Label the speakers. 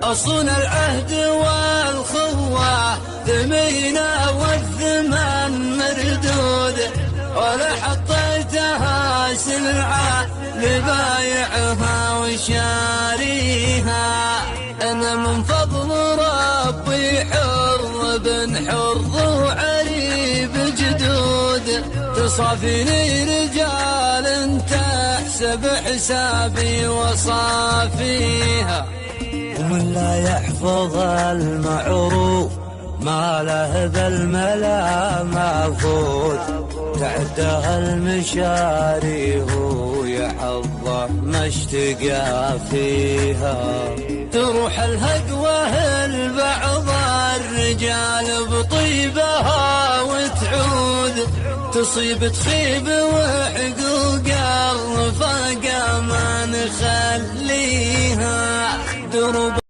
Speaker 1: أصون العهد والخوة ثمينة والثمن مردود، ولا حطيتها سلعة لبايعها وشاريها. أنا من فضل ربي حر بن حر وعريب جدود، تصافيني رجال تحسب حسابي وصافيها. ومن لا يحفظ المعروف ما له بالملا مفوت، تعدها المشاري ويحظه ما اشتقى فيها. تروح الهقوة البعض الرجال بطيبها وتعود، تصيب تخيب وحقوق الرفاقة ما نخليها. دروب